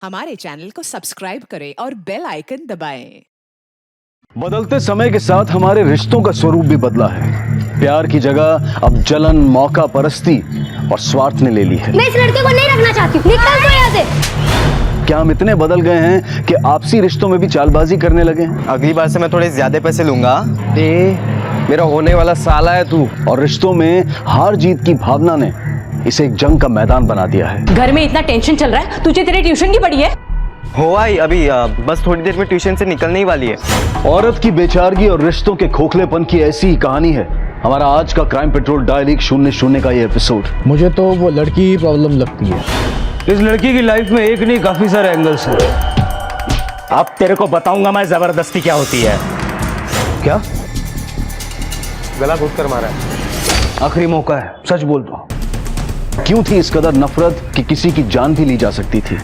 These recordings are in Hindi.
हमारे चैनल को सब्सक्राइब करें और बेल आइकन दबाएं। बदलते समय के साथ हमारे रिश्तों का स्वरूप भी बदला है। प्यार की जगह अब जलन, मौका परस्ती और स्वार्थ ने ले ली है। मैं इस लड़के को नहीं रखना चाहती हूँ। निकल तो यहाँ से। क्या हम इतने बदल गए हैं कि आपसी रिश्तों में भी चालबाजी करने लगे हैं? अगली बार से मैं थोड़े ज्यादा पैसे लूंगा। मेरा होने वाला साला है तू। और रिश्तों में हार जीत की भावना ने इसे एक जंग का मैदान बना दिया है। घर में इतना टेंशन चल रहा है, तुझे तेरे ट्यूशन की पड़ी है? हो आई अभी बस थोड़ी देर में ट्यूशन से निकलने ही वाली है। औरत की बेचारगी और रिश्तों के खोखलेपन की ऐसी ही कहानी है हमारा आज का क्राइम पेट्रोल डायल 100 का ये एपिसोड। मुझे तो वो लड़की ही प्रॉब्लम लगती है। इस लड़की की लाइफ में एक नहीं काफी सारे एंगल्स हैं। अब तेरे को बताऊंगा मैं जबरदस्ती क्या होती है। क्या? गला घुट कर मारा है। आखिरी मौका है, सच बोल दो। क्यों थी इस कदर नफरत कि किसी की जान भी ली जा सकती थी?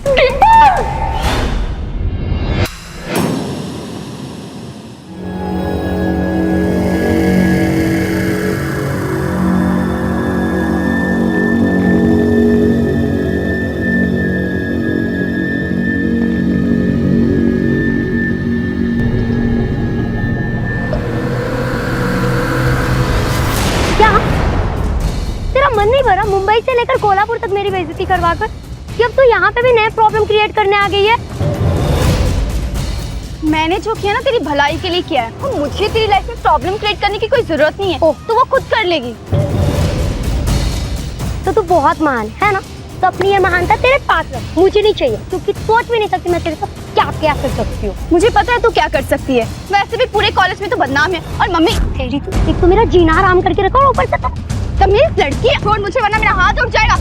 क्या तेरा मन नहीं भरा मुंबई से लेकर कोल्हापुर तक मेरी बेइज्जती करवा कर कि अब तू यहाँ पे भी नए प्रॉब्लम क्रिएट करने आ गई है? मैंने जो किया ना तेरी भलाई के लिए किया है और मुझे तेरी लाइफ में प्रॉब्लम क्रिएट करने की कोई जरूरत नहीं है। तो वो खुद कर लेगी। तो तू बहुत महान है ना, तो अपनी ये महानता तेरे पास रख, मुझे नहीं चाहिए, क्योंकि सोच भी नहीं सकती मैं तेरे साथ क्या क्या कर सकती हूँ। मुझे पता है तू क्या कर सकती है। वैसे भी पूरे कॉलेज में तो बदनाम है। और मम्मी तेरी तू एक तो मेरा जीना हराम करके रखा और ऊपर से तब मेरी लड़की है। छोड़ मुझे वरना मेरा हाथ उठ जाएगा।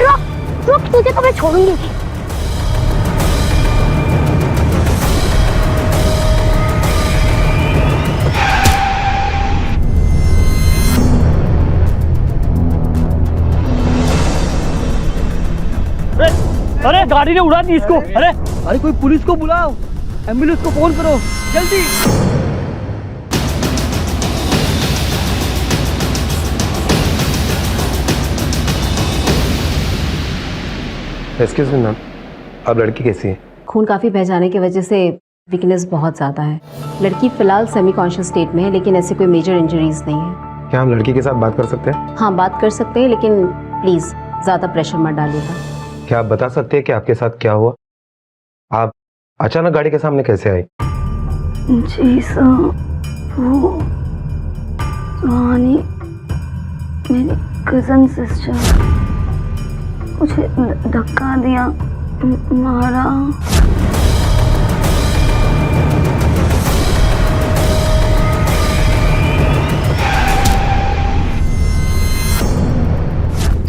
रुक रुक, तुझे तो मैं छोड़ूंगी नहीं। अरे गाड़ी ने उड़ा दी इसको। अरे कोई पुलिस को बुलाओ, एम्बुलेंस को फोन करो जल्दी। एक्सक्यूज मी मैम, अब लड़की कैसी है? खून काफी बह जाने की वजह से वीकनेस बहुत ज्यादा है। लड़की फिलहाल सेमी कॉन्शियस स्टेट में है, लेकिन ऐसे कोई मेजर इंजरीज नहीं है। क्या हम लड़की के साथ बात कर सकते हैं? हाँ, बात कर सकते हैं, लेकिन प्लीज ज्यादा प्रेशर मत डालिएगा। क्या आप बता सकते हैं कि आपके साथ क्या हुआ? आप अचानक गाड़ी के सामने कैसे आई? जी सर, वो सुहानी मेरी कजन सिस्टर, मुझे धक्का दिया, मारा।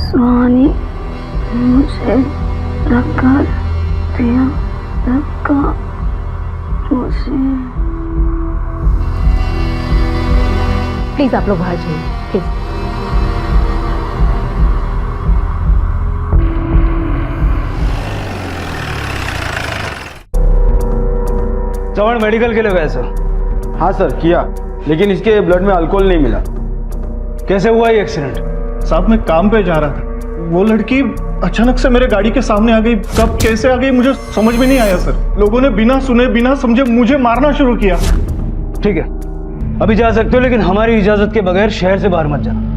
सुहानी मुझे धक्का दिया, धक्का मुझे। प्लीज आप लोग बाहर जाइए, प्लीज। चौहान मेडिकल के लिए गए सर? हाँ सर किया, लेकिन इसके ब्लड में अल्कोहल नहीं मिला। कैसे हुआ ये एक्सीडेंट? साहब मैं काम पे जा रहा था, वो लड़की अचानक से मेरे गाड़ी के सामने आ गई। कब कैसे आ गई मुझे समझ में नहीं आया सर। लोगों ने बिना सुने बिना समझे मुझे मारना शुरू किया। ठीक है, अभी जा सकते हो, लेकिन हमारी इजाजत के बगैर शहर से बाहर मत जाना।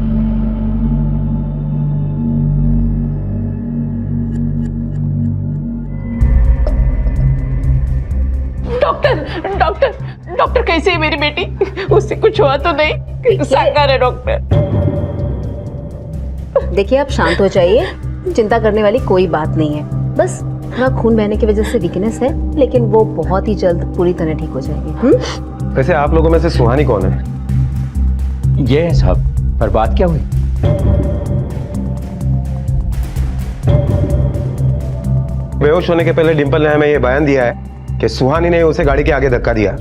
डॉक्टर डॉक्टर डॉक्टर, कैसी है मेरी बेटी? उससे कुछ हुआ तो नहीं? साकार है डॉक्टर। देखिए आप शांत हो जाइए, चिंता करने वाली कोई बात नहीं है। बस थोड़ा खून बहने की वजह से वीकनेस है, लेकिन वो बहुत ही जल्द पूरी तरह ठीक हो जाएगी। वैसे आप लोगों में से सुहानी कौन है? ये है साहब, पर बात क्या हुई? बेहोश होने के पहले डिंपल ने हमें ये बयान दिया है कि सुहानी ने उसे गाड़ी के आगे धक्का दिया।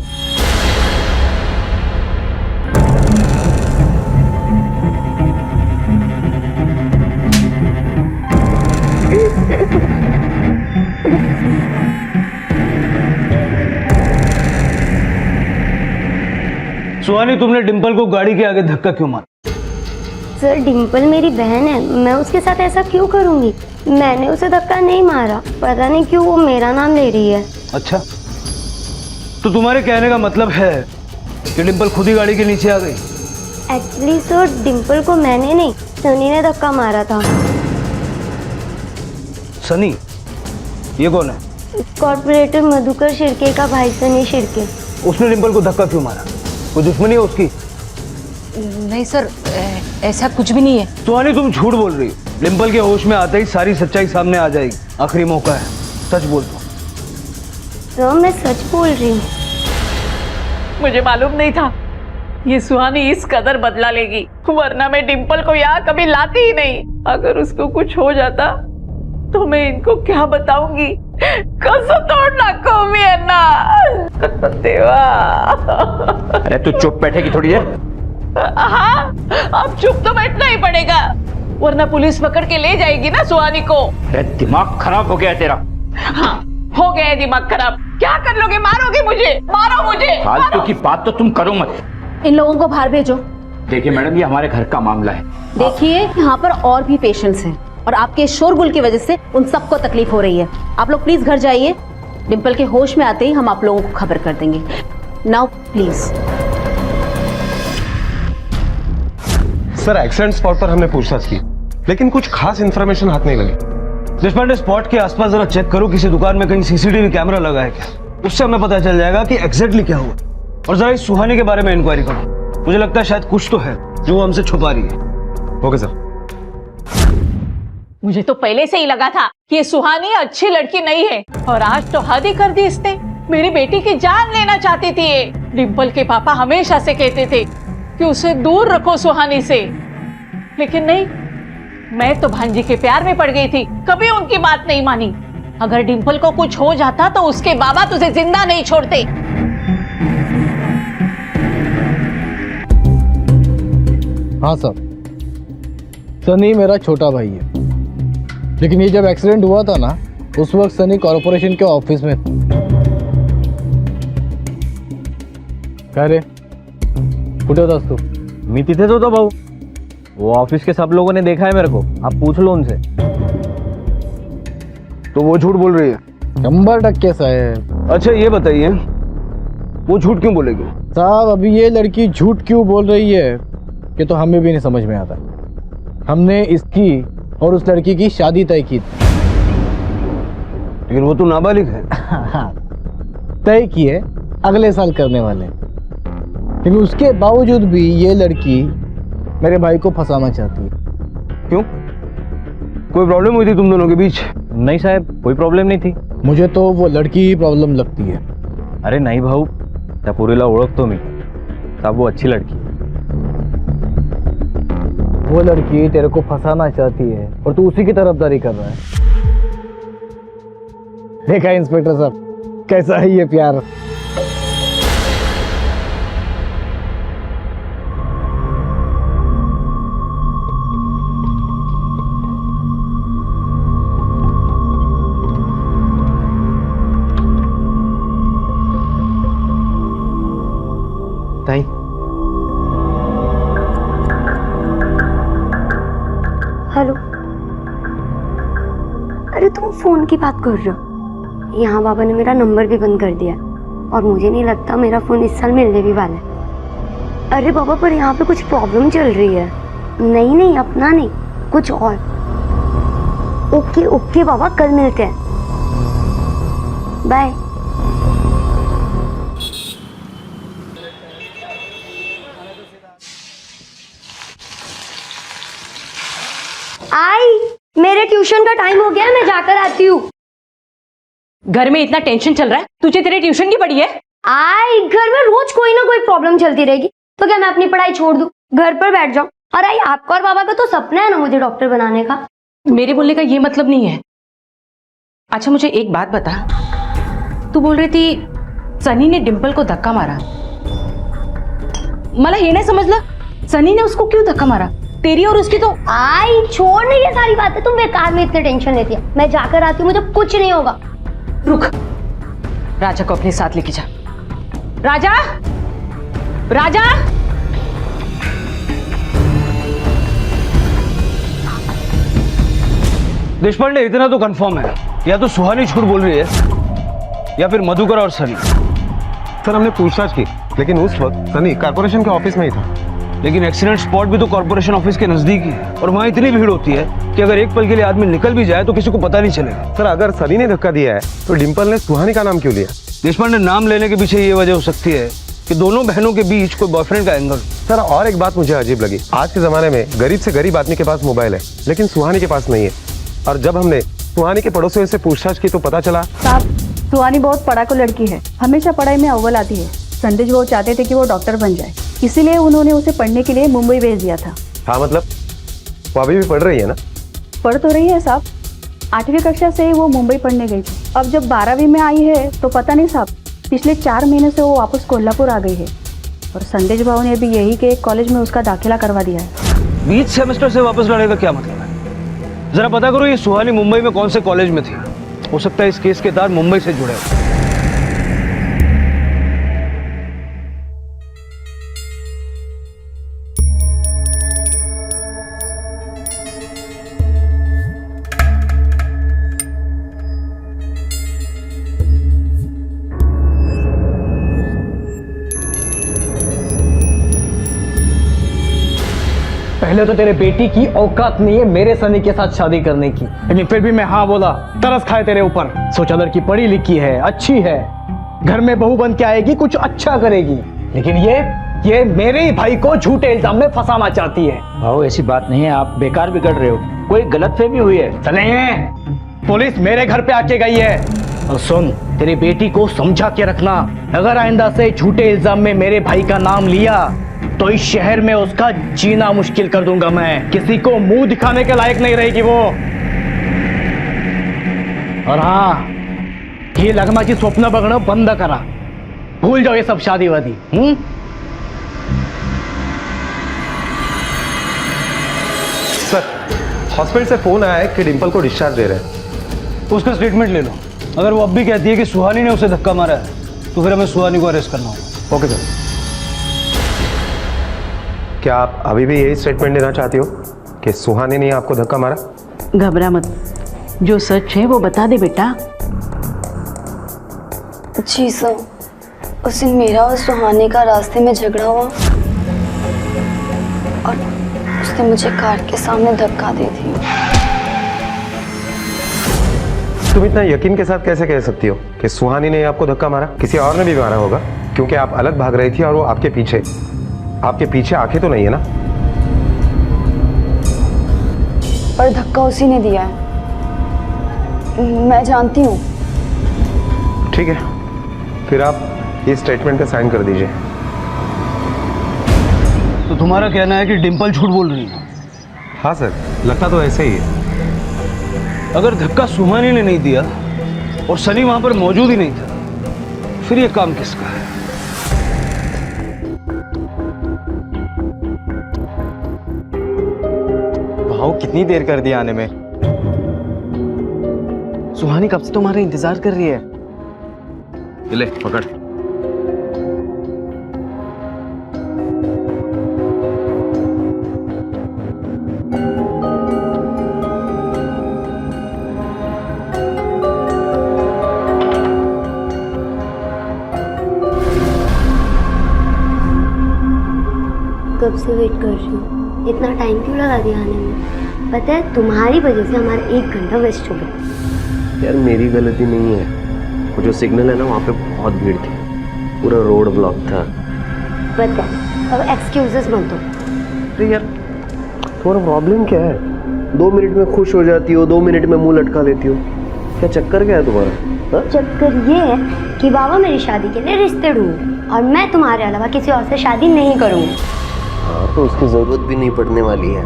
सुहानी, तुमने डिंपल को गाड़ी के आगे धक्का क्यों मारा? सर डिम्पल मेरी बहन है, मैं उसके साथ ऐसा क्यों करूँगी? मैंने उसे धक्का नहीं मारा, पता नहीं क्यों वो मेरा नाम ले रही है। अच्छा, तो तुम्हारे कहने का मतलब है कि डिम्पल खुद ही गाड़ी के नीचे आ गई? एक्चुअली सर डिम्पल को मैंने नहीं, सनी ने धक्का मारा था। सनी? ये कौन है? कॉर्पोरेटर मधुकर शिर्के का भाई सनी शिर्के। उसने डिम्पल को धक्का क्यों मारा? कोई दुश्मनी है उसकी? नहीं सर, ऐसा कुछ भी नहीं है। सुहानी, तुम झूठ बोल रही हो। डिम्पल के होश में आते ही सारी सच्चाई सामने आ जाएगी। आखिरी मौका है, सच बोल दो। सर मैं सच बोल रही हूँ। मुझे मालूम नहीं था ये सुहानी इस कदर बदला लेगी, वरना मैं डिम्पल को यहाँ कभी लाती ही नहीं। अगर उसको कुछ हो जाता तो मैं इनको क्या बताऊंगी? कसम तोड़ना कौमी है ना देवा। अरे तू चुप बैठेगी थोड़ी देर? हाँ, अब चुप तो बैठना ही पड़ेगा, वरना पुलिस पकड़ के ले जाएगी ना सुहानी को। अरे दिमाग खराब हो गया तेरा। हाँ, हो गया है दिमाग खराब। क्या कर लोगे? मारोगे मुझे? मारो मुझे। फालतू की बात तो तुम करो मत। इन लोगों को बाहर भेजो। देखिए मैडम, ये हमारे घर का मामला है। देखिए यहाँ पर और भी पेशेंट्स हैं और आपके शोरगुल की वजह से उन सबको तकलीफ हो रही है। आप लोग प्लीज घर जाइए। डिम्पल के होश में आते ही हम आप लोगों को खबर कर देंगे। Now please. Sir accident spot पर हमने पूछताछ की, लेकिन कुछ खास इन्फॉर्मेशन हाथ नहीं लगी। देशपांडे, स्पॉट के आसपास जरा चेक करो, किसी दुकान में कहीं सीसीटीवी कैमरा लगा है क्या? उससे हमें पता चल जाएगा कि एग्जैक्टली क्या हुआ। और जरा इस सुहानी के बारे में इंक्वायरी करो। मुझे लगता है शायद कुछ तो है जो वो हमसे छुपा रही है। Okay sir. मुझे तो पहले से ही लगा था कि ये सुहानी अच्छी लड़की नहीं है, और आज तो हद ही कर दी इसने। मेरी बेटी की जान लेना चाहती थी ये। डिम्पल के पापा हमेशा से कहते थे कि उसे दूर रखो सुहानी से, लेकिन नहीं, मैं तो भांजी के प्यार में पड़ गई थी, कभी उनकी बात नहीं मानी। अगर डिम्पल को कुछ हो जाता तो उसके बाबा तुझे जिंदा नहीं छोड़ते। हाँ सर, सनी मेरा छोटा भाई है, लेकिन ये जब एक्सीडेंट हुआ था ना, उस वक्त सनी कॉर्पोरेशन के ऑफिस में काय रे, कुठे होतास तू? मी तिथेच होतो भाऊ। वो ऑफिस के सब लोगों ने देखा है मेरे को, आप पूछ लो उनसे। तो वो झूठ बोल रही है? 100% साहब। अच्छा ये बताइए, वो झूठ क्यों बोलेगी? साहब अभी ये लड़की झूठ क्यों बोल रही है कि तो हमें भी नहीं समझ में आता। हमने इसकी और उस लड़की की शादी तय की थी। लेकिन वो तो नाबालिग है। तय की है, अगले साल करने वाले हैं। लेकिन उसके बावजूद भी ये लड़की मेरे भाई को फंसाना चाहती है। क्यों? कोई प्रॉब्लम हुई थी तुम दोनों के बीच? नहीं साहब, कोई प्रॉब्लेम नहीं थी। मुझे तो वो लड़की ही प्रॉब्लम लगती है। अरे नहीं भाऊ, त्या पोरीला ओळखतो मी। साहब वो अच्छी लड़की है। वो लड़की तेरे को फंसाना चाहती है और तू उसी की तरफदारी कर रहा है। देखा इंस्पेक्टर साहब, कैसा है ये प्यार। ताई, हेलो। अरे तुम फोन की बात कर रहे हो? यहाँ बाबा ने मेरा नंबर भी बंद कर दिया और मुझे नहीं लगता मेरा फोन इस साल मिलने भी वाला है। अरे बाबा पर यहाँ पे कुछ प्रॉब्लम चल रही है। नहीं नहीं, अपना नहीं, कुछ और। ओके ओके बाबा, कल मिलते हैं, बाय। आई, मेरे ट्यूशन का टाइम हो गया, मैं जाकर आती हूँ। घर में इतना टेंशन चल रहा है, तुझे तेरे ट्यूशन की पड़ी है? आई, घर में रोज कोई ना कोई प्रॉब्लम चलती रहेगी, तो क्या मैं अपनी पढ़ाई छोड़ दूं, घर पर बैठ जाऊं? और आई, आपका और बाबा का तो सपना है ना मुझे डॉक्टर बनाने का। मेरे बोलने का ये मतलब नहीं है। अच्छा मुझे एक बात बता, तू बोल रही थी सनी ने डिम्पल को धक्का मारा। मला हे नहीं समझला, सनी ने उसको क्यों धक्का मारा? तेरी और उसकी तो। आई छोड़ने ये सारी बातें, तुम बेकार में इतने टेंशन लेती है। मैं जाकर आती हूँ, मुझे कुछ नहीं होगा। रुक, राजा को अपने साथ लेके जा। राजा, राजा, देशपांडे इतना तो कंफर्म है, या तो सुहानी झूठ बोल रही है या फिर मधुकर और सनी। सर हमने पूछताछ की, लेकिन उस वक्त सनी कारपोरेशन के ऑफिस में ही था। लेकिन एक्सीडेंट स्पॉट भी तो कॉर्पोरेशन ऑफिस के नजदीक ही है और वहाँ इतनी भीड़ होती है कि अगर एक पल के लिए आदमी निकल भी जाए तो किसी को पता नहीं चलेगा। सर अगर सनी ने धक्का दिया है तो डिंपल ने सुहानी का नाम क्यों लिया? देशपांडे, नाम लेने के पीछे ये वजह हो सकती है कि दोनों बहनों के बीच कोई बॉयफ्रेंड का एंगल। सर और एक बात मुझे अजीब लगी, आज के जमाने में गरीब से गरीब आदमी के पास मोबाइल है, लेकिन सुहानी के पास नहीं है। और जब हमने सुहानी के पड़ोसियों से पूछताछ की तो पता चला। साहब, सुहानी बहुत पढ़ाकू लड़की है, हमेशा पढ़ाई में अव्वल आती है। संदेश वो चाहते थे कि वो डॉक्टर बन जाए, इसीलिए उन्होंने उसे पढ़ने के लिए मुंबई भेज दिया था। हाँ मतलब वो अभी भी पढ़ रही है ना? पढ़ तो रही है साहब, 8वीं कक्षा से ही वो मुंबई पढ़ने गई थी। अब जब 12वीं में आई है तो पता नहीं साहब, पिछले 4 महीने से वो वापस कोल्हापुर आ गई है और संदेश भाव ने भी यही के एक कॉलेज में उसका दाखिला करवा दिया है। बीच सेमेस्टर से वापस लाने का क्या मतलब है? जरा पता करो ये सुहानी मुंबई में कौन से कॉलेज में थी। हो सकता है इस केस के तार मुंबई से जुड़े हो। पहले तो तेरे बेटी की औकात नहीं है मेरे सनी के साथ शादी करने की, लेकिन फिर भी मैं हाँ बोला। तरस खाए तेरे ऊपर। सोचा लड़की पढ़ी लिखी है, अच्छी है, घर में बहू बन के आएगी, कुछ अच्छा करेगी, लेकिन ये मेरे ही भाई को झूठे इल्जाम में फंसाना चाहती है। भाऊ ऐसी बात नहीं है, आप बेकार बिगड़ रहे हो, कोई गलतफहमी हुई है। चले पुलिस मेरे घर पे आके गई है। और सुन, तेरी बेटी को समझा के रखना, अगर आइंदा से झूठे इल्जाम में मेरे भाई का नाम लिया तो इस शहर में उसका जीना मुश्किल कर दूंगा मैं। किसी को मुंह दिखाने के लायक नहीं रहेगी वो। और हाँ, ये लग्नाची स्वप्न बघणं बंद करा, भूल जाओ ये सब शादी वादी। सर हॉस्पिटल से फोन आया है कि डिंपल को डिस्चार्ज दे रहे हैं। उसका स्टेटमेंट ले लो। अगर वो अब भी कहती है कि सुहानी ने उसे धक्का मारा है तो फिर हमें सुहानी को अरेस्ट करना होगा। Okay sir. क्या आप अभी भी यही स्टेटमेंट देना चाहती हो कि सुहानी ने आपको धक्का मारा? घबरा मत, जो सच है वो बता दे बेटा। जी सर, उस दिन मेरा और सुहानी का रास्ते में झगड़ा हुआ और उसने मुझे कार के सामने धक्का दे दी। तुम इतना यकीन के साथ कैसे कह सकती हो कि सुहानी ने आपको धक्का मारा? किसी और ने भी मारा होगा, क्योंकि आप अलग भाग रही थी और वो आपके पीछे आंखें तो नहीं है ना? पर धक्का उसी ने दिया है, मैं जानती हूँ। ठीक है, फिर आप ये स्टेटमेंट पे साइन कर दीजिए। तो तुम्हारा कहना है कि डिंपल झूठ बोल रही है? हाँ सर, लगता तो ऐसे ही है। अगर धक्का सुहानी ने नहीं दिया और सनी वहां पर मौजूद ही नहीं था, फिर ये काम किसका है? भाव कितनी देर कर दी आने में? सुहानी कब से तुम्हारा इंतजार कर रही है। ले पकड़। कब से वेट कर रही हूँ, इतना टाइम क्यों लगा दिया आने में? पता है तुम्हारी वजह से हमारा 1 घंटा वेस्ट हो गया। यार मेरी गलती नहीं है, वो जो सिग्नल है ना वहाँ पे बहुत भीड़ थी, पूरा रोड ब्लॉक था। पता है, अब एक्सक्यूजेस मत दो। अरे यार तुम्हारा प्रॉब्लम क्या है? 2 मिनट में खुश हो जाती हो, 2 मिनट में मुंह लटका लेती हो, क्या चक्कर क्या है तुम्हारा? चक्कर ये है कि बाबा मेरी शादी के लिए रिश्ते ढूंढ और मैं तुम्हारे अलावा किसी और से शादी नहीं करूँगी। हाँ तो उसकी जरूरत भी नहीं पड़ने वाली है,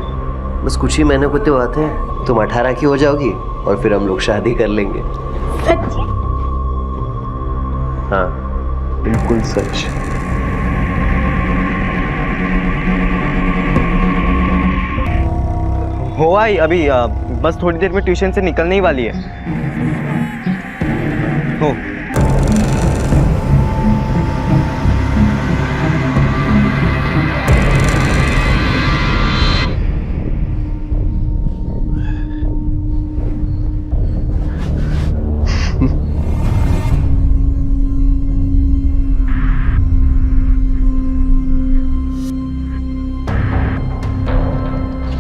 बस कुछ ही महीने को तो बात है, तुम 18 की हो जाओगी और फिर हम लोग शादी कर लेंगे। सच्ची? हाँ बिल्कुल सच। हो आई अभी बस थोड़ी देर में ट्यूशन से निकलने ही वाली है। हो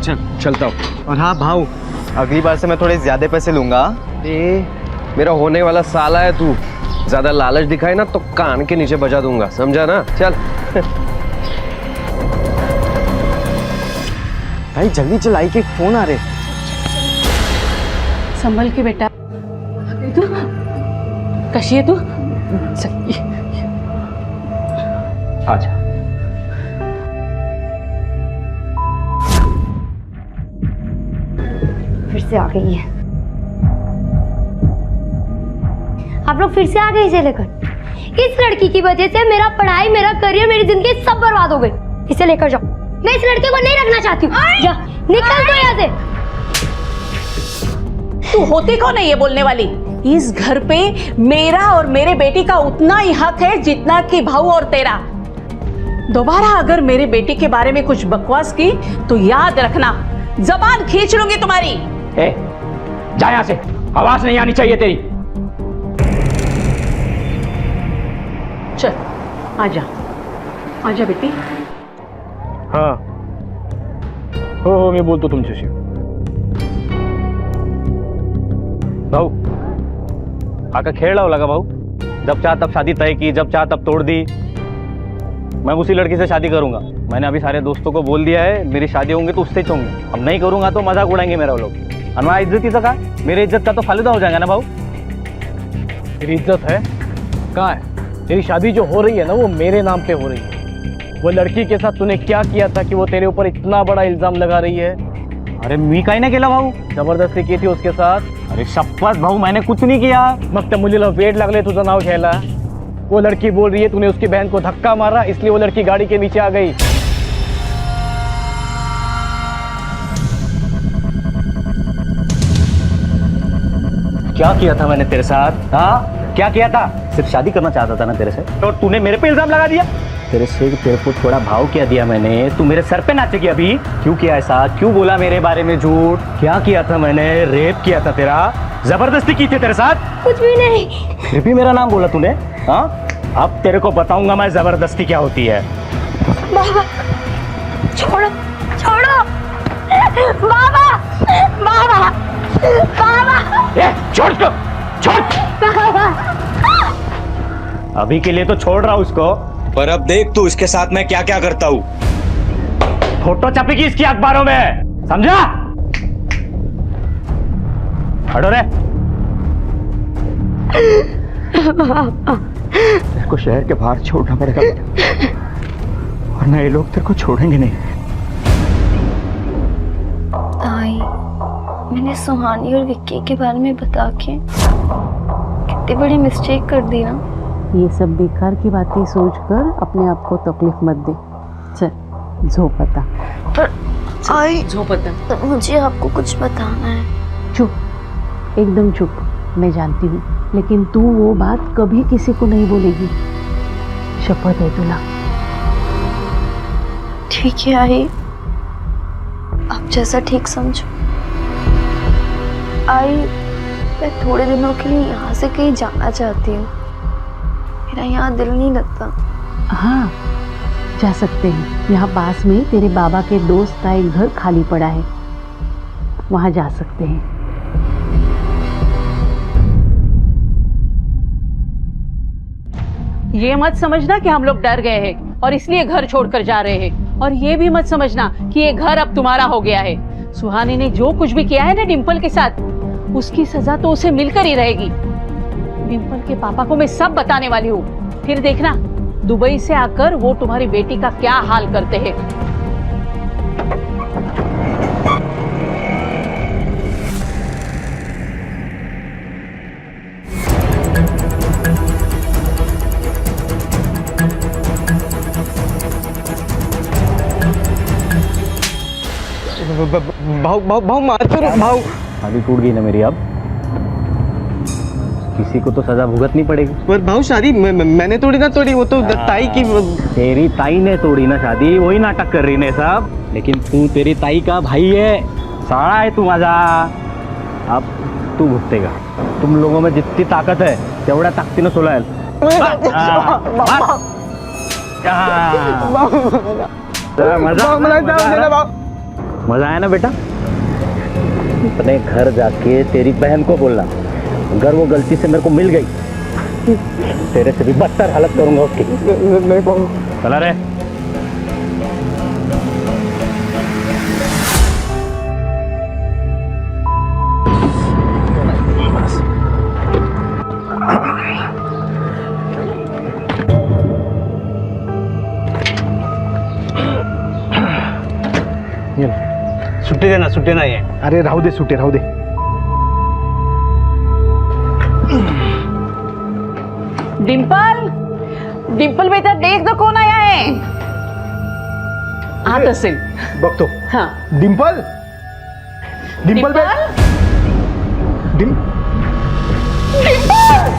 चल चलता हूँ। और हाँ भाऊ, अगली बार से मैं थोड़े ज्यादा पैसे लूंगा। मेरा होने वाला साला है तू, ज्यादा लालच दिखाए ना तो कान के नीचे बजा दूंगा, समझा ना? चल। भाई जल्दी चल, के फोन आ रहे। संभल के बेटा। तू कशी है तू? आजा। फिर से आ गई है। आप लोग फिर से आ गए इसे लेकर। इस लड़की की वजह से मेरा पढ़ाई, मेरा करियर, मेरी जिंदगी सब बर्बाद हो गई। इसे लेकर जाओ। मैं इस लड़के को नहीं रखना चाहती हूँ। जा, निकल तो यहाँ से। तू होती कौन है ये बोलने वाली? इस घर पे मेरा और मेरे बेटी का उतना ही हक है जितना कि भाऊ और तेरा। दोबारा अगर मेरे बेटी के बारे में कुछ बकवास की तो याद रखना, जबान खींच लूंगी तुम्हारी। ए, जा यहाँ से, आवाज नहीं आनी चाहिए तेरी। चल आजा, आजा बेटी। हाँ हो मी बोलतो तुमच्याशी। भाऊ आका खेळ लावला का भाऊ? जब चाह तब शादी तय की, जब चाह तब तोड़ दी। मैं उसी लड़की से शादी करूंगा। मैंने अभी सारे दोस्तों को बोल दिया है, मेरी शादी होंगी तो उससे ही होंगी। अब नहीं करूंगा तो मजाक उड़ाएंगे मेरा लोग। अनवा इज्जतीचं का? मेरी इज्जत का तो फालूदा हो जाएगा ना भाऊ। तेरी इज्जत है कहाँ है? तेरी शादी जो हो रही है ना वो मेरे नाम पे हो रही है। वो लड़की के साथ तूने क्या किया था कि वो तेरे ऊपर इतना बड़ा इल्जाम लगा रही है? अरे मी काय नाही केला भाऊ, जबरदस्ती की थी उसके साथ। अरे शपथ भाऊ मैंने कुछ नहीं किया। मग त्या मुलीला वेड लागले तुझं नाव घ्यायला। वो लड़की बोल रही है तूने उसकी बहन को धक्का मारा इसलिए वो लड़की गाड़ी के नीचे आ गई। क्या किया था मैंने तेरे साथ? हाँ क्या किया था? सिर्फ शादी करना चाहता था ना तेरे से, तो तूने मेरे पे इल्जाम लगा दिया। तेरे को थोड़ा भाव क्या दिया मैंने? तू मेरे सर पे नाचेगी अभी? क्यों किया ऐसा? क्यों बोला मेरे बारे में झूठ? क्या किया था मैंने? रेप किया था तेरा? जबरदस्ती की थी तेरे साथ? कुछ भी नहीं। फिर भी मेरा नाम बोला तूने? हाँ अब तेरे को बताऊंगा मैं जबरदस्ती क्या होती है। बाबा छोड़ो, छोड़ो। बाबा, बाबा, बाबा। छोड़ इसको, छोड़। बाबा। अभी के लिए तो छोड़ रहा हूँ उसको, पर अब देख तू इसके साथ मैं क्या क्या करता हूँ। फोटो छपेगी इसकी अखबारों में, समझा? हटो रे। इसको शहर के बाहर छोड़ना पड़ेगा वरना ये लोग तेरे को छोड़ेंगे नहीं। ताई, मैंने सुहानी और विक्की के बारे में बता के कितनी बड़ी मिस्टेक कर दी ना। ये सब बेकार की बातें सोचकर अपने आप को तकलीफ मत दे। चल झोपता। पर आई झोपता। मुझे आपको कुछ बताना है। चुप, एकदम चुप। मैं जानती हूँ, लेकिन तू वो बात कभी किसी को नहीं बोलेगी। शपथ है तुला। ठीक है आई, आप जैसा ठीक समझो। आई, मैं थोड़े दिनों के लिए यहाँ से कहीं जाना चाहती हूँ। मेरा यहाँ दिल नहीं लगता। हाँ जा सकते हैं। यहाँ पास में तेरे बाबा के दोस्त का एक घर खाली पड़ा है, वहाँ जा सकते हैं। ये मत समझना कि हम लोग डर गए हैं और इसलिए घर छोड़कर जा रहे हैं, और ये भी मत समझना कि ये घर अब तुम्हारा हो गया है। सुहानी ने जो कुछ भी किया है ना डिम्पल के साथ, उसकी सजा तो उसे मिलकर ही रहेगी। डिम्पल के पापा को मैं सब बताने वाली हूँ, फिर देखना दुबई से आकर वो तुम्हारी बेटी का क्या हाल करते हैं। भाऊ मार तो भाऊ। शादी टूट गई ना मेरी, अब किसी को तो सजा भुगतनी पड़ेगी। पर भाऊ शादी मैंने तोड़ी ना तोड़ी, वो तो ताई की। तेरी ताई ने तोड़ी ना शादी, वही नाटक कर रही ने सब। लेकिन तू तेरी ताई का भाई है, साला है तू माझा। अब तू भुगतेगा। तुम लोगों में जितनी ताकत है तेवढ्या ताकदीनं सोलायल। मजा आया ना बेटा? अपने घर जाके तेरी बहन को बोलना, अगर वो गलती से मेरे को मिल गई तेरे से भी बदतर हालत करूंगा उसकी। नहीं पाऊंगा। चला रे। सुट्टी देना ये। अरे राहू दे सुट्टे, राहू दे। डिंपल, डिंपल बेटा देख ना कोण आया आहे. आत असेल. बघतो. हाँ. डिंपल, डिंपल बे डिम डिंपल,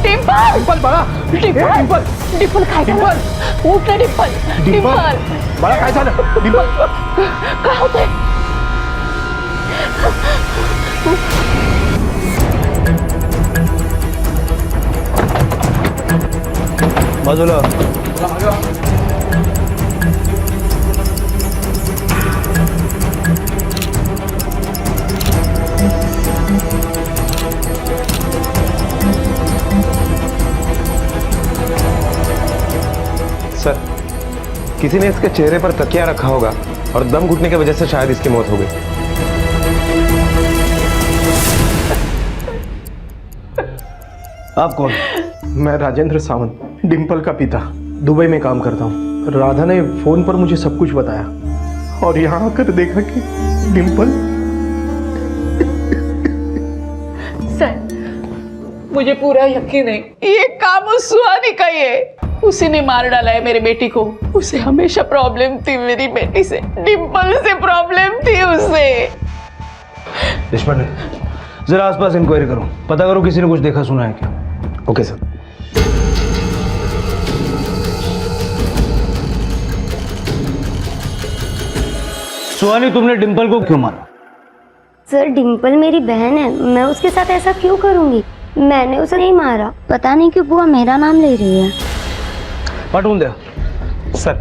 डिंपल, डिंपल बाळा. डिंपल, डिंपल, डिंपल काय झालं? उठ ना डिंपल. डिंपल बाळा काय झालं? डिंपल काय होतंय? बाजूला. सर, किसी ने इसके चेहरे पर तकिया रखा होगा और दम घुटने की वजह से शायद इसकी मौत हो गई। आप कौन? मैं राजेंद्र सावंत, डिंपल का पिता, दुबई में काम करता हूँ। राधा ने फोन पर मुझे सब कुछ बताया और यहाँ आकर देखा कि डिंपल। सर, मुझे पूरा यकीन है ये काम उस सुहानी का ही है. उसी ने मार डाला है मेरे बेटी को. उसे हमेशा प्रॉब्लम थी मेरी बेटी से. डिंपल से प्रॉब्लम थी उसे. देशपांडे, जरा आसपास इंक्वायरी करो, पता करो किसी ने कुछ देखा सुना है क्या. Okay sir. सुहानी, तुमने डिंपल को क्यों मारा? सर, डिंपल मेरी बहन है, मैं उसके साथ ऐसा क्यों करूंगी? मैंने उसे नहीं मारा. पता नहीं क्यों बुआ मेरा नाम ले रही है. पाठवून द्या. सर,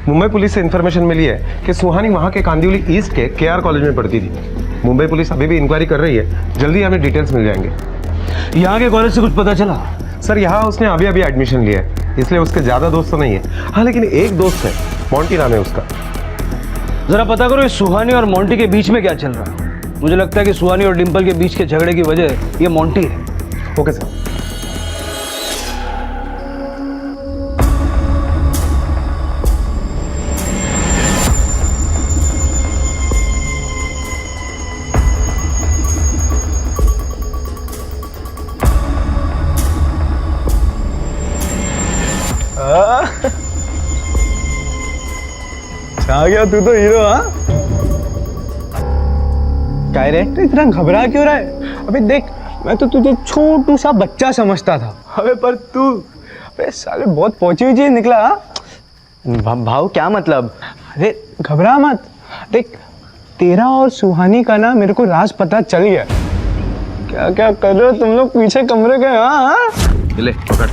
मुंबई पुलिस से इंफॉर्मेशन मिली है कि सुहानी वहां के कांदिवली ईस्ट के केआर कॉलेज में पढ़ती थी. मुंबई पुलिस अभी भी इंक्वायरी कर रही है, जल्दी हमें डिटेल्स मिल जाएंगे. यहाँ के कॉलेज से कुछ पता चला? सर, यहाँ उसने अभी अभी एडमिशन लिया है, इसलिए उसके ज्यादा दोस्त तो नहीं है. हाँ, लेकिन एक दोस्त है, मोंटी नाम है उसका. जरा पता करो इस सुहानी और मोंटी के बीच में क्या चल रहा है. मुझे लगता है कि सुहानी और डिंपल के बीच के झगड़े की वजह ये मोंटी है. Okay sir. आ गया तू तो हीरो. हाँ, क्या रे, तो इतना घबरा क्यों रहा है? अबे देख, मैं तो तुझे छोटू सा बच्चा समझता था. अबे पर तू, अबे साले बहुत पहुंची हुई चीज निकला. भाव क्या मतलब? अरे घबरा मत. देख, तेरा और सुहानी का ना मेरे को राज पता चल गया. क्या क्या कर रहे हो तुम लोग पीछे कमरे के? हाँ, ले पकड़.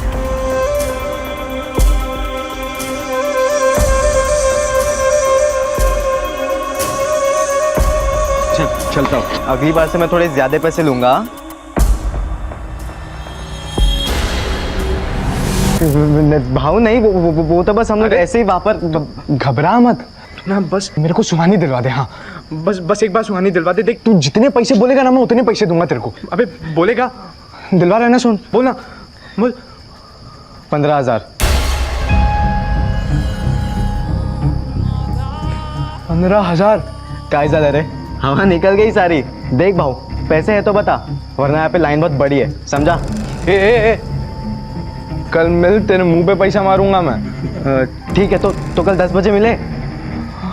चलता हूँ. अगली बार से मैं थोड़े ज्यादा पैसे लूंगा. भाव नहीं, वो तो बस हम लोग ऐसे ही वहां पर. घबरा मत ना, बस मेरे को सुहानी दिलवा दे. हाँ, बस एक बार सुहानी दिलवा दे. देख, तू जितने पैसे बोलेगा ना मैं उतने पैसे दूंगा तेरे को. अबे बोलेगा, दिलवा रहे ना. सुन, बोलना, बोल. 15,000. 15,000 काय झालं रे? हवा निकल गई सारी. देख भाऊ, पैसे है तो बता, वरना यहाँ पे लाइन बहुत बड़ी है, समझा? ए, कल मिल, तेरे मुंह पे पैसा मारूंगा मैं. ठीक है, तो कल 10 बजे मिले.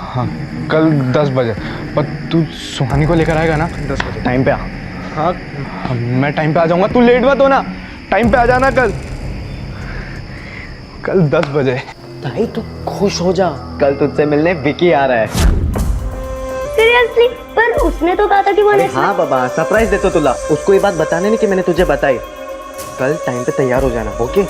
हाँ, कल 10 बजे. पर तू सुहानी को लेकर आएगा ना 10 बजे? टाइम पे आ. हाँ, मैं टाइम पे आ जाऊंगा. तू लेट मत होना, टाइम पे आ जाना कल 10 बजे. भाई तू खुश हो जा, कल तुझसे मिलने विकी आ रहा है. सीरियसली? पर उसने तो कहा था कि वो हाँ बाबा, सरप्राइज देता तुला. उसको ये बात बताने नहीं कि मैंने तुझे बताई. कल टाइम पे तैयार हो जाना. ओके?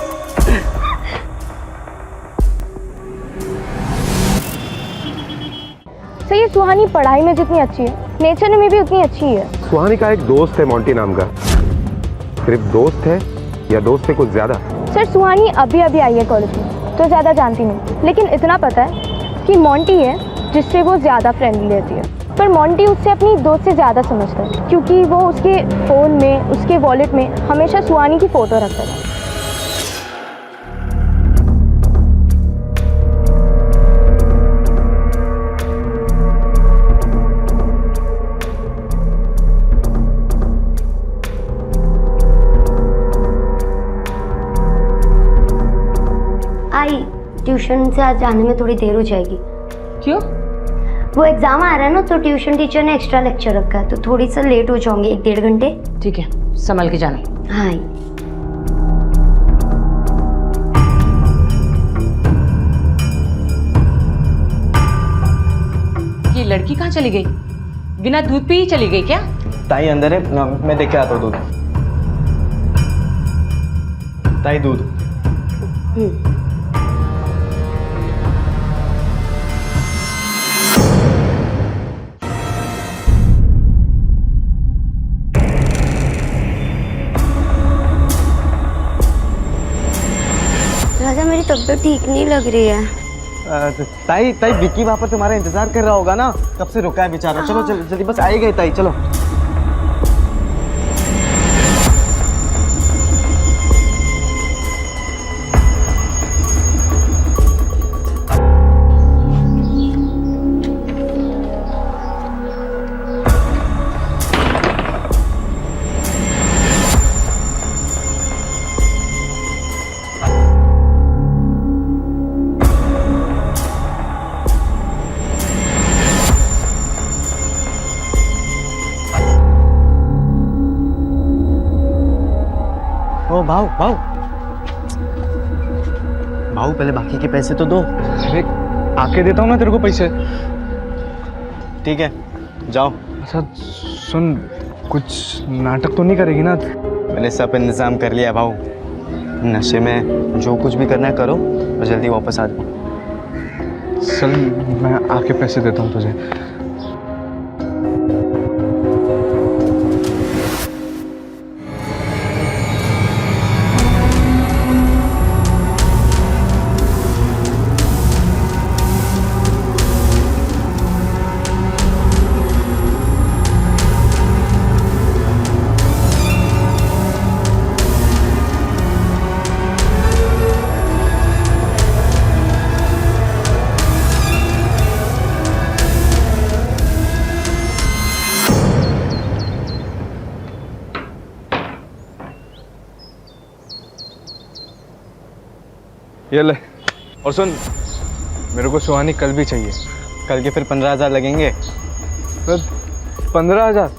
सुहानी पढ़ाई में जितनी अच्छी है नेचर में भी उतनी अच्छी है। सुहानी का एक दोस्त है मोंटी नाम का। सिर्फ दोस्त है या दोस्त से कुछ ज्यादा? सर सुहानी अभी अभी आई है कॉलेज में तो ज़्यादा जानती नहीं, लेकिन इतना पता है कि मोंटी है जिससे वो ज़्यादा फ्रेंडली रहती है, पर मोंटी उससे अपनी दोस्त से ज़्यादा समझता है क्योंकि वो उसके फ़ोन में, उसके वॉलेट में हमेशा सुहानी की फ़ोटो रखता है। आई ट्यूशन से आज जाने में थोड़ी देर हो जाएगी। क्यों? वो एग्जाम आ रहा है ना तो ट्यूशन टीचर ने एक्स्ट्रा लेक्चर रखा है तो थोड़ी सा लेट हो जाऊंगी, 1-1.5 घंटे। ठीक है, संभल के जाना। हाँ। ये लड़की कहाँ चली गई? बिना दूध पी ही चली गई क्या? ताई अंदर है, मैं देख के आता हूँ दूध। ताई दूध। राजा मेरी तबीयत ठीक नहीं लग रही है। ताई ताई विक्की वहाँ पर तुम्हारा इंतजार कर रहा होगा ना, कब से रुका है बेचारा। चलो चलो जल्दी, बस आई गई ताई, चलो। ओ भाऊ भाऊ भाऊ, पहले बाकी के पैसे तो दो। अरे आके देता हूँ ना तेरे को पैसे। ठीक है, जाओ। अच्छा सुन, कुछ नाटक तो नहीं करेगी ना? मैंने सब इंतजाम कर लिया भाऊ। नशे में जो कुछ भी करना है करो और जल्दी वापस आ जाओ। चल मैं आके पैसे देता हूँ तुझे। ये ले, और सुन, मेरे को सुहानी कल भी चाहिए। कल के फिर 15,000 लगेंगे। 15,000?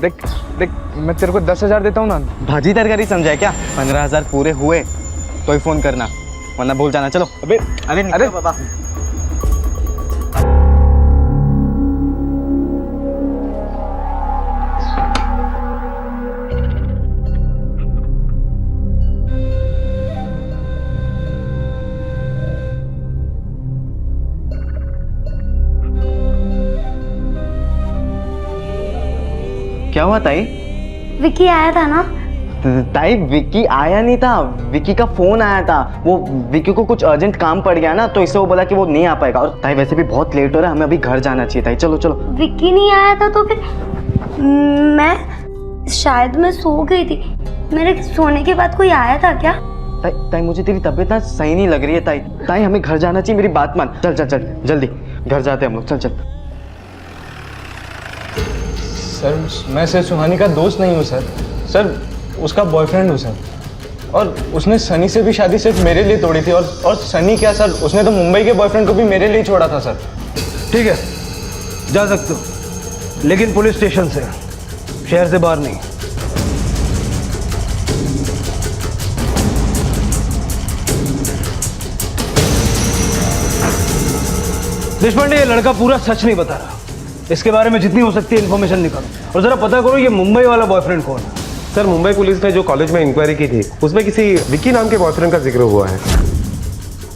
देख देख, मैं तेरे को 10,000 देता हूँ ना। भाजी तरकारी समझाए क्या? 15,000 पूरे हुए तो ही फोन करना, वरना भूल जाना। चलो। अबे अरे बाबा। क्या हुआ ताई? विक्की आया था ना? ताई विक्की आया नहीं था, विक्की का फोन आया था। वो विक्की को कुछ अर्जेंट काम पड़ गया ना, तो इससे वो बोला कि वो नहीं आ पाएगा। और ताई वैसे भी बहुत लेट हो रहा है, हमें अभी घर जाना चाहिए। ताई चलो चलो। विक्की नहीं आया था तो फिर मैं सो गई थी। मेरे सोने के बाद कोई आया था क्या? ताई मुझे तेरी तबीयत ना सही नहीं लग रही है। ताई हमें घर जाना चाहिए, मेरी बात मान। चल चल चल जल्दी घर जाते हैं हम लोग। चल चल। सर मैं सर सुहानी का दोस्त नहीं हूँ सर उसका बॉयफ्रेंड हूँ सर। और उसने सनी से भी शादी सिर्फ मेरे लिए तोड़ी थी। और सनी क्या सर, उसने तो मुंबई के बॉयफ्रेंड को भी मेरे लिए छोड़ा था सर। ठीक है, जा सकते हो, लेकिन पुलिस स्टेशन से, शहर से बाहर नहीं। देशपांडे, ये लड़का पूरा सच नहीं बता रहा। इसके बारे में जितनी हो सकती है इन्फॉर्मेशन निकालो और जरा पता करो ये मुंबई वाला बॉयफ्रेंड कौन है। सर मुंबई पुलिस ने जो कॉलेज में इंक्वायरी की थी उसमें किसी विक्की नाम के बॉयफ्रेंड का जिक्र हुआ है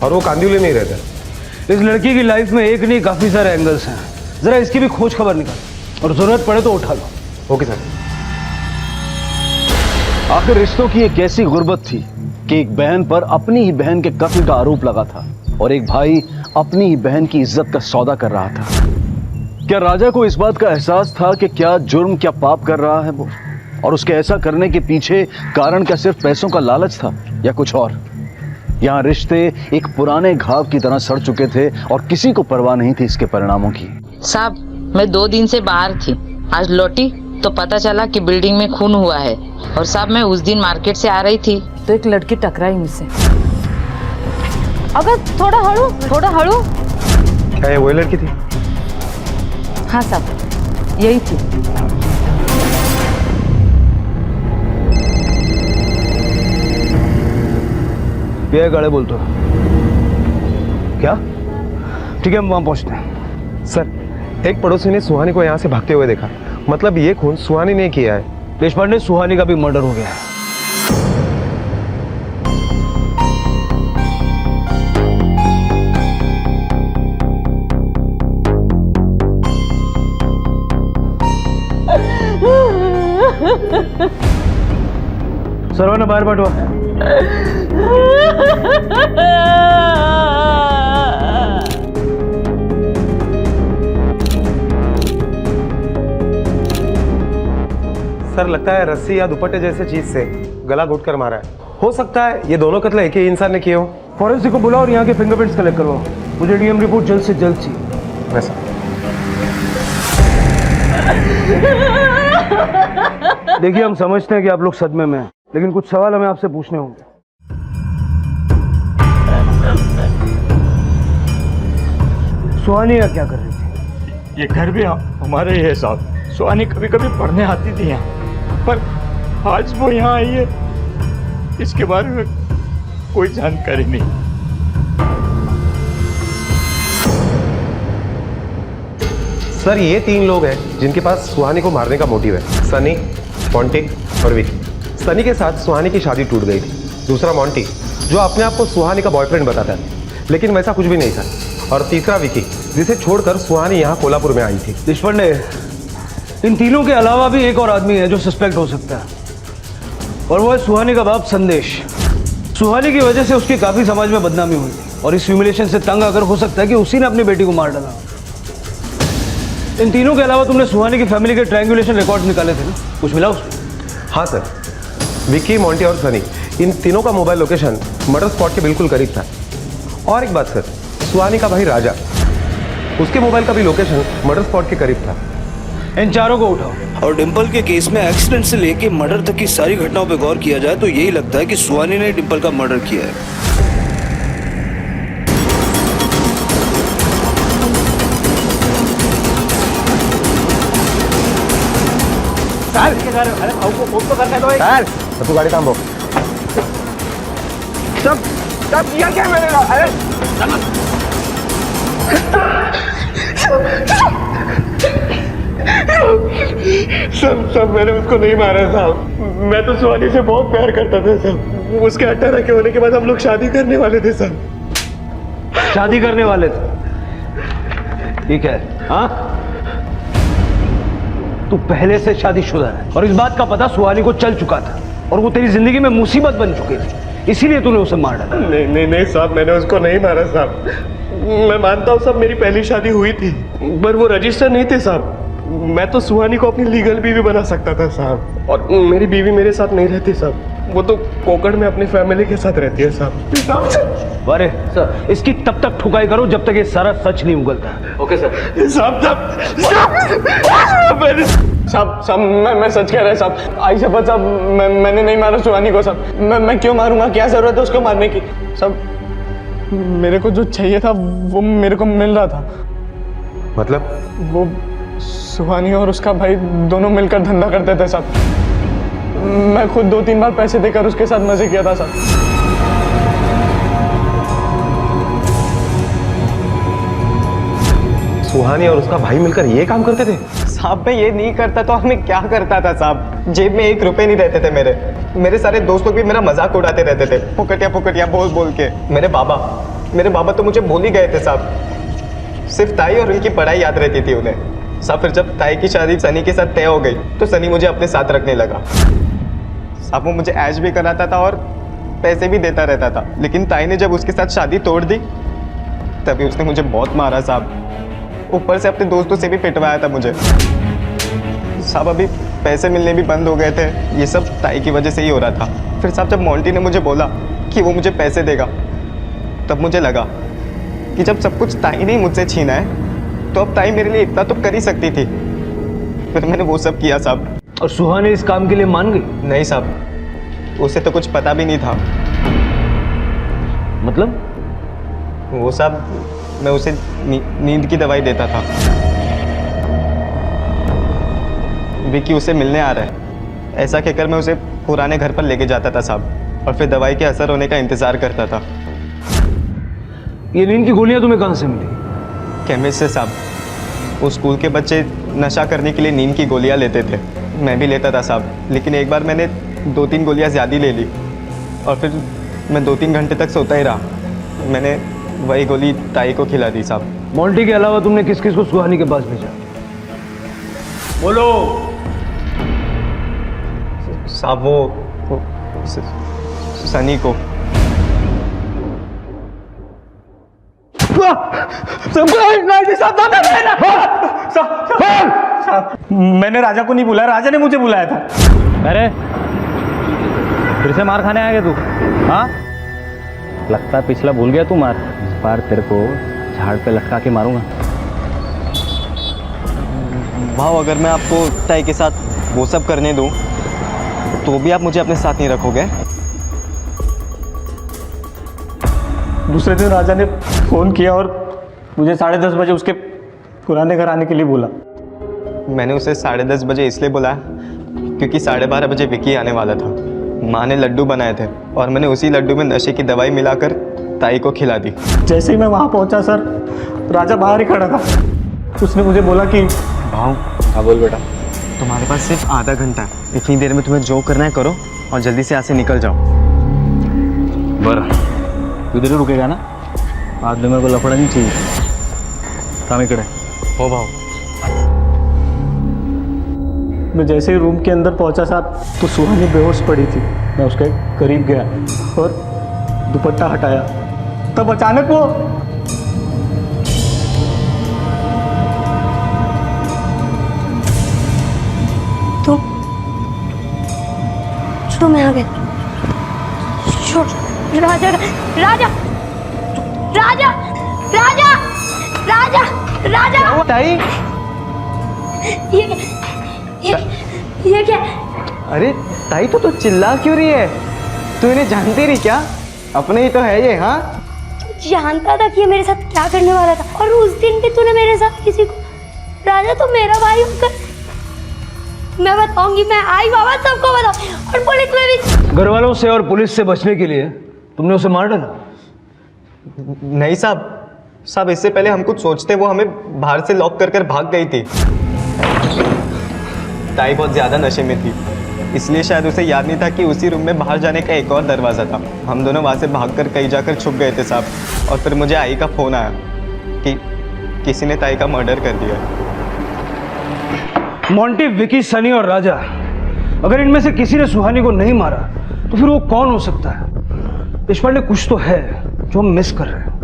और वो कांदिवली नहीं रहता। इस लड़की की लाइफ में एक नहीं काफी सारे एंगल्स हैं। जरा इसकी भी खोज खबर निकालो और जरूरत पड़े तो उठा लो। Okay sir. आखिर रिश्तों की एक ऐसी गुर्बत थी कि एक बहन पर अपनी ही बहन के कत्ल का आरोप लगा था और एक भाई अपनी ही बहन की इज्जत का सौदा कर रहा था। क्या राजा को इस बात का एहसास था कि क्या जुर्म क्या पाप कर रहा है वो, और उसके ऐसा करने के पीछे कारण क्या सिर्फ पैसों का लालच था या कुछ और? यहाँ रिश्ते एक पुराने घाव की तरह सड़ चुके थे और किसी को परवाह नहीं थी इसके परिणामों की। साहब, मैं 2 दिन से बाहर थी, आज लौटी तो पता चला कि बिल्डिंग में खून हुआ है। और साहब, मैं उस दिन मार्केट से आ रही थी तो एक लड़की टकराई मुझसे। अगर थोड़ा हड़ू क्या ये वही लड़की थी? हाँ साहब, यही थी। ये गाड़े बोलते हो क्या? ठीक है, हम वहां पहुंचते हैं। सर, एक पड़ोसी ने सुहानी को यहाँ से भागते हुए देखा, मतलब ये खून सुहानी ने किया है। देशपांडे, सुहानी का भी मर्डर हो गया है। सर्वांना बाहेर पाठवा। सर, लगता है रस्सी या दुपट्टे जैसे चीज से गला घोट कर मारा है। हो सकता है ये दोनों कत्ल एक ही इंसान ने किए हो। फॉरेंसिक को बुलाओ और यहाँ के फिंगरप्रिंट्स कलेक्ट करवाओ। मुझे डीएम रिपोर्ट जल्द से जल्द चाहिए। वैसा देखिए, हम समझते हैं कि आप लोग सदमे में हैं, लेकिन कुछ सवाल हमें आपसे पूछने होंगे। सुहानी क्या कर रही थी? ये घर भी हमारे ही है साहब। सुहानी कभी कभी पढ़ने आती थी यहाँ, पर आज वो यहाँ आई है, इसके बारे में कोई जानकारी नहीं। सर, ये 3 लोग हैं जिनके पास सुहानी को मारने का मोटिव है। सनी, मोंटी और विकी। सनी के साथ सुहानी की शादी टूट गई थी। दूसरा मोंटी, जो अपने आप को सुहानी का बॉयफ्रेंड बताता है, लेकिन वैसा कुछ भी नहीं था। और तीसरा विकी, जिसे छोड़कर सुहानी यहाँ कोल्हापुर में आई थी। देशपांडे, इन तीनों के अलावा भी एक और आदमी है जो सस्पेक्ट हो सकता है, और वो है सुहानी का बाप संदेश। सुहानी की वजह से उसकी काफी समाज में बदनामी हुई और इस ह्यूमिलिएशन से तंग आकर हो सकता है कि उसी ने अपनी बेटी को मार डाला। इन तीनों के अलावा तुमने सुहानी की फैमिली के ट्रायंगुलेशन रिकॉर्ड निकाले थे ना, कुछ मिला उसमें? हाँ सर, विकी, मोंटी और सनी, इन तीनों का मोबाइल लोकेशन मर्डर स्पॉट के बिल्कुल करीब था। और एक बात सर, सुहानी का भाई राजा, उसके मोबाइल का भी लोकेशन मर्डर स्पॉट के करीब था। इन चारों को उठाओ। और डिंपल के केस में एक्सीडेंट से लेके मर्डर तक की सारी घटनाओं पे गौर किया जाए तो यही लगता है कि सुहानी ने डिंपल का मर्डर किया है। सर, तू गाड़ी थांबव। सब किया क्या मैंने? अरे सब मैंने उसको नहीं मारा साहब। मैं तो सुहानी से बहुत प्यार करता था साहब। उसके 18 के होने के बाद हम लोग शादी करने वाले थे साहब। शादी करने वाले थे? ठीक है। हाँ, तू पहले से शादीशुदा है और इस बात का पता सुहानी को चल चुका था और वो तेरी जिंदगी में मुसीबत बन चुकी थी, इसीलिए तूने उसे मार डाला। नहीं साहब, मैंने उसको नहीं मारा साहब। मैं मानता हूँ साहब, मेरी पहली शादी हुई थी, पर वो रजिस्टर नहीं थे साहब। मैं तो सुहानी को अपनी लीगल बीवी बना सकता था साहब, और मेरी बीवी मेरे साथ नहीं रहती साहब। वो तो कोकड़ में अपनी फैमिली के साथ रहती है साहब। अरे सर, इसकी तब तक ठुकाई करो जब तक ये सारा सच नहीं उगलता। Okay sir. साहब मैं सच कह रहा है साहब। आई शपथ साहब, मैंने नहीं मारा सुहानी को साहब। मैं क्यों मारूंगा? क्या जरूरत है उसको मारने की साहब? मेरे को जो चाहिए था वो मेरे को मिल रहा था। मतलब? वो सुहानी और उसका भाई दोनों मिलकर धंधा करते थे साहब। मैं खुद 2-3 बार पैसे देकर उसके साथ मजे किया था साहब। सुहानी और उसका भाई मिलकर ये काम करते थे? साहब, मैं ये नहीं करता तो मैं क्या करता था साहब? जेब में 1 रुपए नहीं रहते थे मेरे सारे दोस्त लोग भी मेरा मजाक उड़ाते रहते थे, फुकटिया बोल बोल के। मेरे बाबा तो मुझे भूल ही गए थे साहब। सिर्फ ताई और उनकी पढ़ाई याद रहती थी उन्हें। साहब फिर जब ताई की शादी सनी के साथ तय हो गई तो सनी मुझे अपने साथ रखने लगा। साहब वो मुझे ऐश भी कराता था और पैसे भी देता रहता था, लेकिन ताई ने जब उसके साथ शादी तोड़ दी तभी उसने मुझे बहुत मारा साहब। ऊपर से अपने दोस्तों से भी पिटवाया था मुझे। साहब अभी पैसे मिलने भी बंद हो गए थे, ये सब ताई की वजह से ही हो रहा था। फिर साहब जब मोंटी ने मुझे बोला कि वो मुझे पैसे देगा तब मुझे लगा कि जब सब कुछ ताई ने ही मुझसे छीना है तो अब ताई मेरे लिए इतना तो कर ही सकती थी। फिर मैंने वो सब किया साहब। और सुहानी इस काम के लिए मान गई? नहीं साहब, उसे तो कुछ पता भी नहीं था। मतलब? वो साहब मैं उसे नींद की दवाई देता था। विकी उसे मिलने आ रहा है ऐसा कहकर मैं उसे पुराने घर पर लेके जाता था साहब, और फिर दवाई के असर होने का इंतजार करता था। ये नींद की गोलियां तुम्हें कहां से मिली? केमिस्ट से साहब। उस स्कूल के बच्चे नशा करने के लिए नींद की गोलियां लेते थे, मैं भी लेता था साहब, लेकिन एक बार मैंने 2-3 गोलियां ज़्यादा ले ली और फिर मैं 2-3 घंटे तक सोता ही रहा। मैंने वही गोली ताई को खिला दी साहब। मोंटी के अलावा तुमने किस किस को सुहानी के पास भेजा? बोलो। साहब वो सनी को। मैंने राजा को नहीं बुलाया, राजा ने मुझे बुलाया था। अरे फिर से मार खाने आएगा तू? हाँ, लगता है पिछला भूल गया तू मार। इस बार तेरे को झाड़ पे लटका के मारूंगा। भाव अगर मैं आपको ताई के साथ वो सब करने दूं तो भी आप मुझे अपने साथ नहीं रखोगे? दूसरे दिन राजा ने फ़ोन किया और मुझे 10:30 बजे उसके पुराने घर आने के लिए बोला। मैंने उसे 10:30 बजे इसलिए बुलाया क्योंकि 12:30 बजे विकी आने वाला था। माँ ने लड्डू बनाए थे और मैंने उसी लड्डू में नशे की दवाई मिलाकर ताई को खिला दी। जैसे ही मैं वहाँ पहुँचा सर, राजा बाहर ही खड़ा था। उसने मुझे बोला कि भाव। हाँ बोल बेटा। तुम्हारे पास सिर्फ आधा घंटा है, इतनी देर में तुम्हें जो करना है करो और जल्दी से यहाँ से निकल जाओ। बरं, इधर ही रुकेगा ना? बाद में मेरे को लफड़ा नहीं चाहिए। काम इकडे हो भाव। मैं जैसे ही रूम के अंदर पहुंचा साहब तो सुहानी बेहोश पड़ी थी। मैं उसके करीब गया और दुपट्टा हटाया, तब अचानक वो तो मैं आ गया। राजा राजा राजा राजा राजा राजा ताई, ये क्या? अरे ताई तो चिल्ला क्यों रही है? तू इन्हें जानती रही क्या? अपने ही तो है ये। हाँ, जानता था कि ये मेरे साथ क्या करने वाला था, और उस दिन भी तूने मेरे साथ किसी को। राजा तो मेरा भाई होकर, मैं बताऊंगी, मैं आई बाबा सबको बताऊं, और पुलिस में भी। घर वालों से और पुलिस से बचने के लिए तुमने उसे मार डाला? नहीं साहब, इससे पहले हम कुछ सोचते वो हमें बाहर से लॉक कर भाग गई थी। ताई बहुत ज़्यादा नशे में थी, इसलिए शायद उसे याद नहीं था कि उसी रूम में बाहर जाने का एक और दरवाज़ा था। हम दोनों वहाँ से भागकर कहीं जाकर छुप गए थे साहब, और फिर मुझे आई का फ़ोन आया कि किसी ने ताई का मर्डर कर दिया। मोंटी, विकी, सनी और राजा, अगर इनमें से किसी ने सुहानी को नहीं मारा तो फिर वो कौन हो सकता है? देशपांडे, कुछ तो है जो हम मिस कर रहे हैं।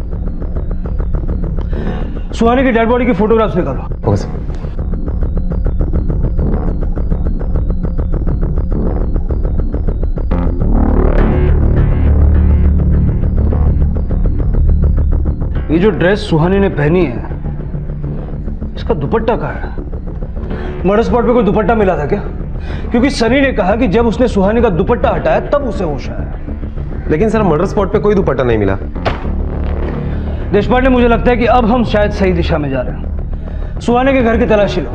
सुहानी की डेड बॉडी की फोटोग्राफ्स निकालो। Okay sir. ये जो ड्रेस सुहानी ने पहनी है, इसका दुपट्टा कहाँ है? मर्डर स्पॉट पे कोई दुपट्टा मिला था क्या? क्योंकि सनी ने कहा कि जब उसने सुहानी का दुपट्टा हटाया तब उसे होश आया। लेकिन सर मर्डर स्पॉट पे कोई दुपट्टा नहीं मिला। देशपांडे, मुझे लगता है कि अब हम शायद सही दिशा में जा रहे हैं। सुहानी के घर की तलाशी लो।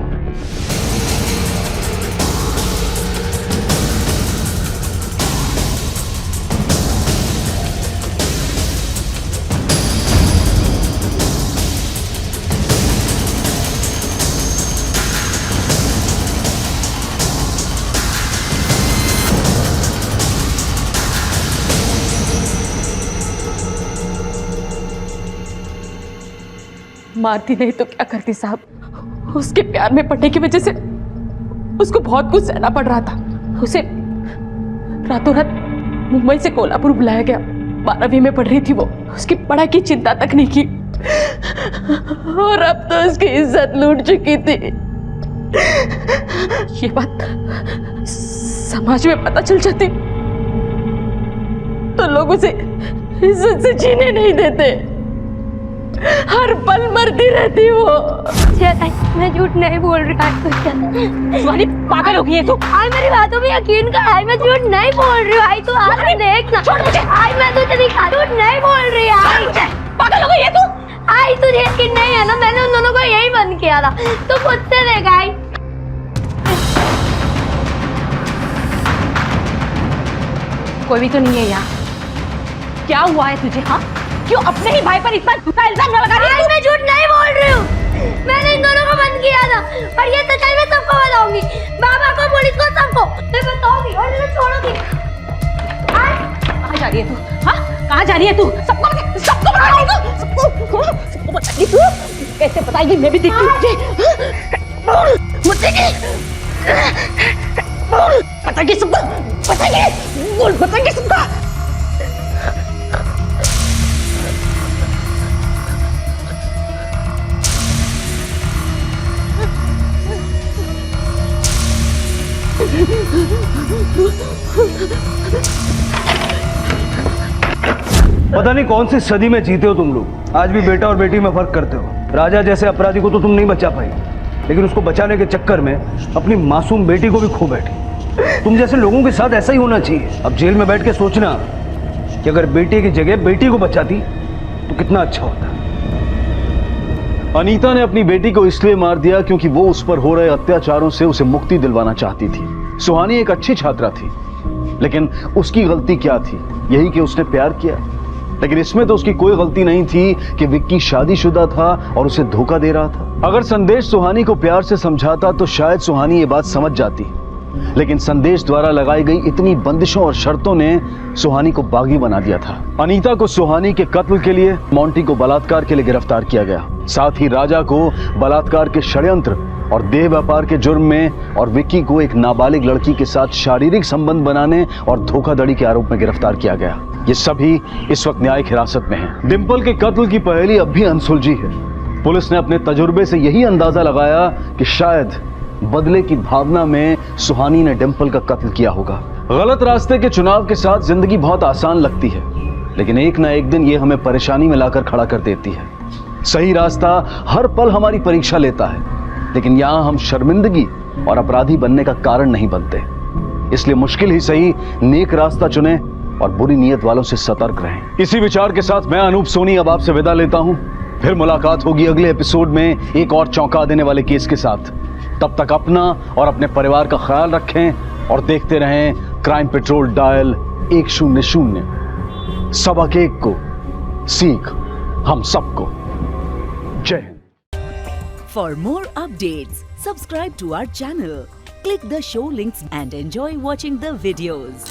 मारती नहीं तो क्या करती साहब। उसके प्यार में पड़ने की वजह से उसको बहुत कुछ सहना पड़ रहा था। उसे रातों रात मुंबई से कोल्हापुर बुलाया गया। 12वीं में पढ़ रही थी वो। उसकी पढ़ाई की चिंता तक नहीं की और अब तो उसकी इज्जत लूट चुकी थी। ये बात समाज में पता चल जाती तो लोग उसे इज्जत से जीने नहीं देते। हर पल मरती रहती वो। मैं झूठ नहीं बोल रही। सुहानी पागल हो गई है तू। आई मेरी बातों में यकीन कर। आई मैं झूठ नहीं बोल रही हूँ। आई तू आज देख ना। छोड़ मुझे। आई मैं तुझे दिखा। झूठ नहीं बोल रही। आई पागल हो गई है तू। आई तुझे यकीन नहीं है ना, मैंने उन दोनों को यही बंद किया था। तू खुद से देख। आई कोई भी तो नहीं है यहाँ। क्या हुआ है तुझे? हाँ, क्यों अपने ही भाई पर इतना झूठा इल्जाम लगा रही है? मैं झूठ नहीं बोल रही हूँ। मैंने इन दोनों को बंद किया था और ये सच्चाई मैं सबको बताऊंगी। बाबा को, पुलिस को, सबको मैं बताऊंगी और इन्हें छोड़ूंगी। कहाँ जा रही है तू? हाँ, कहाँ जा रही है तू? सबको बताएगी तू। सबको बताएगी तू। कैसे बताएगी? मैं भी देखती हूँ बताएगी सबको। बताएगी सबको। पता नहीं कौन सी सदी में जीते हो तुम लोग। आज भी बेटा और बेटी में फर्क करते हो। राजा जैसे अपराधी को तो तुम नहीं बचा पाई, लेकिन उसको बचाने के चक्कर में अपनी मासूम बेटी को भी खो बैठी। तुम जैसे लोगों के साथ ऐसा ही होना चाहिए। अब जेल में बैठ के सोचना कि अगर बेटे की जगह बेटी को बचाती तो कितना अच्छा होता। अनीता ने अपनी बेटी को इसलिए मार दिया क्योंकि वो उस पर हो रहे अत्याचारों से उसे मुक्ति दिलवाना चाहती थी। सुहानी एक अच्छी छात्रा थी, लेकिन उसकी गलती क्या थी? यही कि उसने प्यार किया। लेकिन इसमें तो उसकी कोई गलती नहीं थी कि विक्की शादीशुदा था और उसे धोखा दे रहा था। अगर संदेश सुहानी को प्यार से समझाता तो शायद सुहानी ये बात समझ जाती, लेकिन संदेश द्वारा लगाई गई इतनी बंदिशों और शर्तों ने सुहानी को बागी बना दिया था। अनीता को सुहानी के कत्ल के लिए, मोंटी को बलात्कार के लिए गिरफ्तार किया गया। साथ ही राजा को बलात्कार के षड्यंत्र और देह व्यापार के जुर्म में और विक्की को एक नाबालिग लड़की के साथ शारीरिक संबंध बनाने और धोखाधड़ी के आरोप में गिरफ्तार किया गया। ये सभी इस वक्त न्यायिक हिरासत में हैं। डिंपल के कत्ल की पहेली अब भी अनसुलझी है। पुलिस ने अपने तजुर्बे से यही अंदाजा लगाया कि शायद बदले की भावना में सुहानी ने डिंपल का कत्ल किया होगा। गलत रास्ते के चुनाव के साथ जिंदगी बहुत आसान लगती है, लेकिन एक ना एक दिन ये हमें परेशानी में लाकर खड़ा कर देती है। सही रास्ता हर पल हमारी परीक्षा लेता है, लेकिन यहाँ हम शर्मिंदगी और अपराधी बनने का कारण नहीं बनते। इसलिए मुश्किल ही सही नेक रास्ता चुने और बुरी नीयत वालों से सतर्क रहें। इसी विचार के साथ मैं अनूप सोनी अब आपसे विदा लेता हूं। फिर मुलाकात होगी अगले एपिसोड में एक और चौंका देने वाले केस के साथ। तब तक अपना और अपने परिवार का ख्याल रखें और देखते रहें क्राइम पेट्रोल डायल 100। सबक एक को सीख हम सबको। जय Hind. For more updates, subscribe to our channel, click the show links and enjoy watching the videos.